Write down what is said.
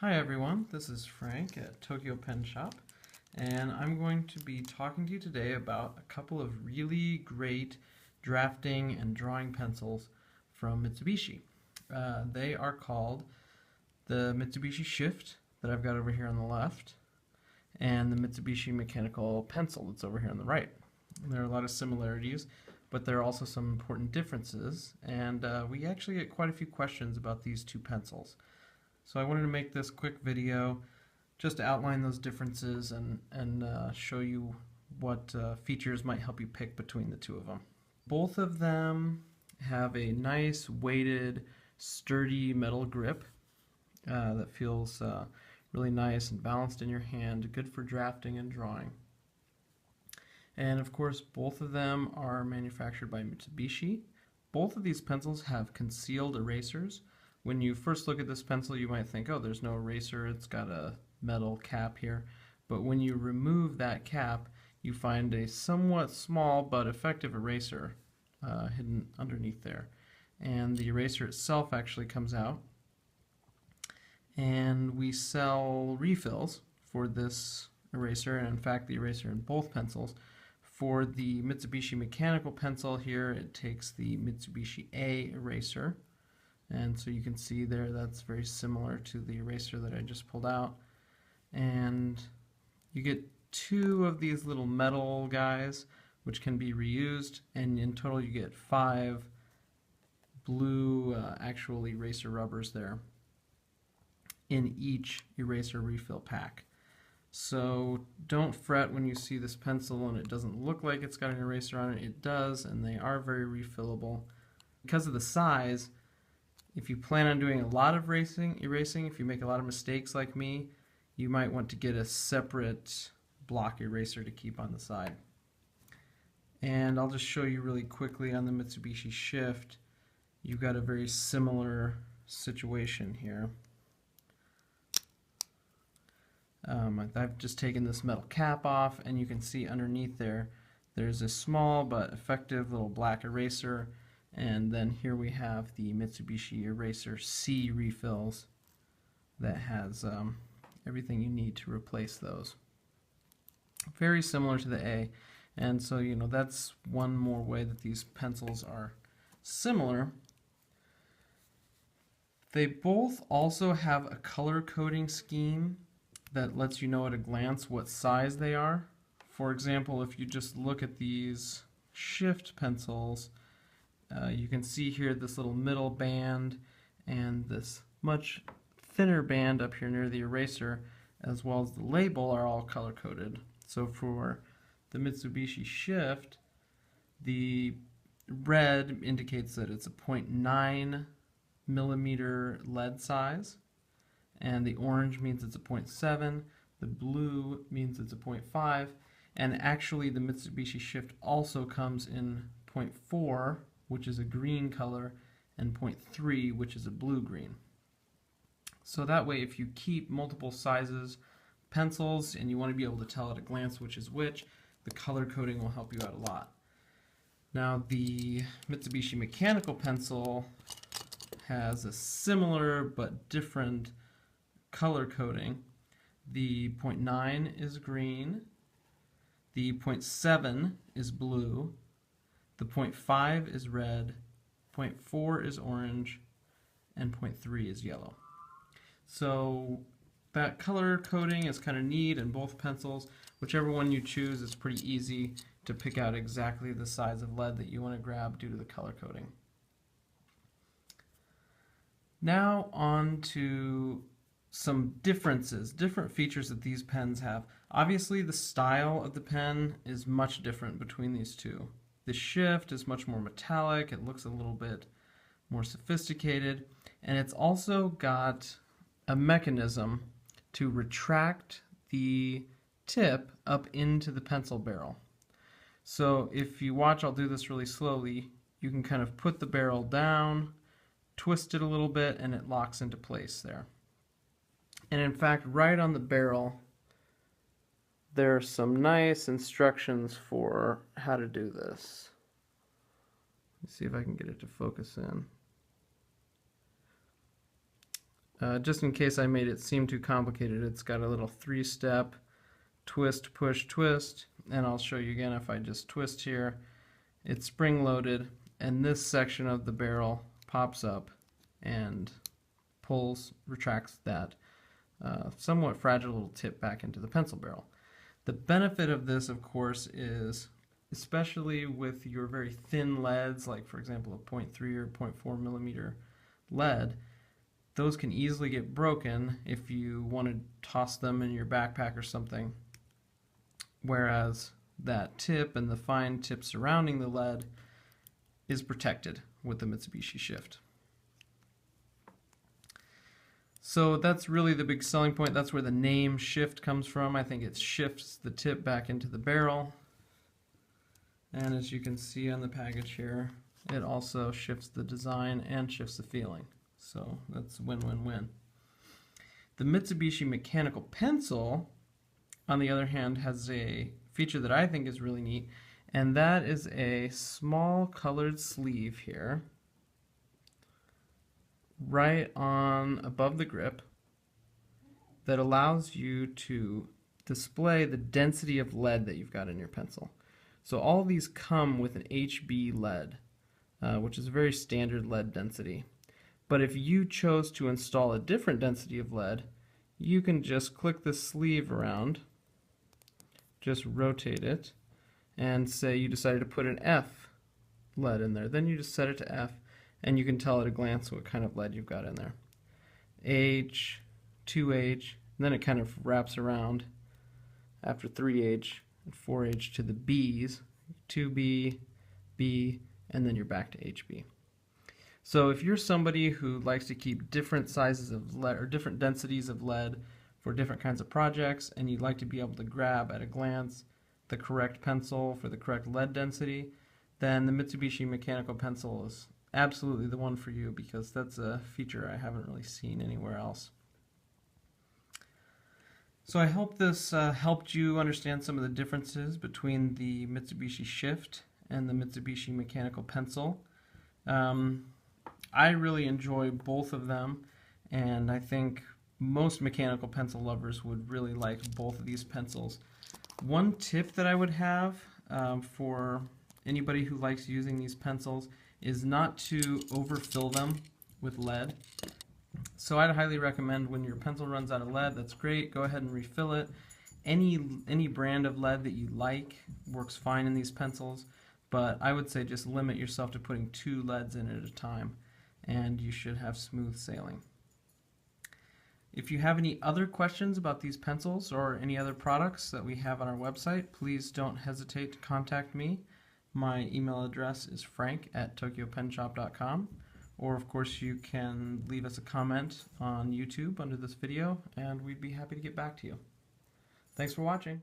Hi everyone, this is Frank at Tokyo Pen Shop, and I'm going to be talking to you today about a couple of really great drafting and drawing pencils from Mitsubishi. They are called the Mitsubishi Shift that I've got over here on the left, and the Mitsubishi Mechanical Pencil that's over here on the right. There are a lot of similarities, but there are also some important differences, and we actually get quite a few questions about these two pencils. So I wanted to make this quick video just to outline those differences and show you what features might help you pick between the two of them. Both of them have a nice weighted, sturdy metal grip that feels really nice and balanced in your hand, good for drafting and drawing. And of course, both of them are manufactured by Mitsubishi. Both of these pencils have concealed erasers. When you first look at this pencil, you might think, oh, there's no eraser, it's got a metal cap here. But when you remove that cap, you find a somewhat small but effective eraser hidden underneath there. And the eraser itself actually comes out. And we sell refills for this eraser, and in fact the eraser in both pencils. For the Mitsubishi Mechanical Pencil here, it takes the Mitsubishi A eraser. And so you can see there that's very similar to the eraser that I just pulled out. And you get two of these little metal guys which can be reused, and in total you get 5 blue actual eraser rubbers there in each eraser refill pack. So don't fret when you see this pencil and it doesn't look like it's got an eraser on it. It does, and they are very refillable. Because of the size, if you plan on doing a lot of erasing, if you make a lot of mistakes like me, you might want to get a separate block eraser to keep on the side. And I'll just show you really quickly on the Mitsubishi Shift. You've got a very similar situation here. I've just taken this metal cap off, and you can see underneath there's a small but effective little black eraser. And then here we have the Mitsubishi Eraser C refills that has everything you need to replace those. Very similar to the A. And so, that's one more way that these pencils are similar. They both also have a color coding scheme that lets you know at a glance what size they are. For example, if you just look at these Shift pencils, you can see here this little middle band and this much thinner band up here near the eraser, as well as the label, are all color coded. So for the Mitsubishi Shift, the red indicates that it's a 0.9 millimeter lead size, and the orange means it's a 0.7, the blue means it's a 0.5, and actually the Mitsubishi Shift also comes in 0.4, which is a green color, and 0.3, which is a blue-green. So that way, if you keep multiple sizes pencils and you want to be able to tell at a glance which is which, the color coding will help you out a lot. Now, the Mitsubishi Mechanical Pencil has a similar but different color coding. The 0.9 is green, the 0.7 is blue, the 0.5 is red, 0.4 is orange, and 0.3 is yellow. So that color coding is kind of neat in both pencils. Whichever one you choose, it's pretty easy to pick out exactly the size of lead that you want to grab due to the color coding. Now on to some differences, different features that these pens have. Obviously the style of the pen is much different between these two. The Shift is much more metallic, it looks a little bit more sophisticated, and it's also got a mechanism to retract the tip up into the pencil barrel. So if you watch, I'll do this really slowly, you can kind of put the barrel down, twist it a little bit, and it locks into place there. And in fact, right on the barrel, there are some nice instructions for how to do this. Let's see if I can get it to focus in. Just in case I made it seem too complicated, it's got a little 3-step twist, push, twist, and I'll show you again. If I just twist here, it's spring loaded, and this section of the barrel pops up and pulls, retracts that somewhat fragile little tip back into the pencil barrel. The benefit of this, of course, is especially with your very thin leads, like for example a 0.3 or 0.4 millimeter lead, those can easily get broken if you want to toss them in your backpack or something, whereas that tip and the fine tip surrounding the lead is protected with the Mitsubishi Shift. So that's really the big selling point. That's where the name Shift comes from. I think it shifts the tip back into the barrel. And as you can see on the package here, it also shifts the design and shifts the feeling. So that's win-win-win. The Mitsubishi mechanical pencil, on the other hand, has a feature that I think is really neat, and that is a small colored sleeve here, right on above the grip, that allows you to display the density of lead that you've got in your pencil. So all of these come with an HB lead, which is a very standard lead density. But if you chose to install a different density of lead, you can just click the sleeve around, just rotate it, and say you decided to put an F lead in there. Then you just set it to F, and you can tell at a glance what kind of lead you've got in there. H, 2H, and then it kind of wraps around after 3H and 4H to the B's, 2B, B, and then you're back to HB. So if you're somebody who likes to keep different sizes of lead or different densities of lead for different kinds of projects, and you'd like to be able to grab at a glance the correct pencil for the correct lead density, then the Mitsubishi mechanical pencil is absolutely the one for you, because that's a feature I haven't really seen anywhere else. So I hope this helped you understand some of the differences between the Mitsubishi Shift and the Mitsubishi mechanical pencil. I really enjoy both of them, and I think most mechanical pencil lovers would really like both of these pencils. One tip that I would have for anybody who likes using these pencils is not to overfill them with lead. So I'd highly recommend when your pencil runs out of lead, that's great, go ahead and refill it. Any brand of lead that you like works fine in these pencils, but I would say just limit yourself to putting 2 leads in at a time, and you should have smooth sailing. If you have any other questions about these pencils or any other products that we have on our website, please don't hesitate to contact me. My email address is frank@tokyopenshop.com, or of course you can leave us a comment on YouTube under this video, and we'd be happy to get back to you. Thanks for watching.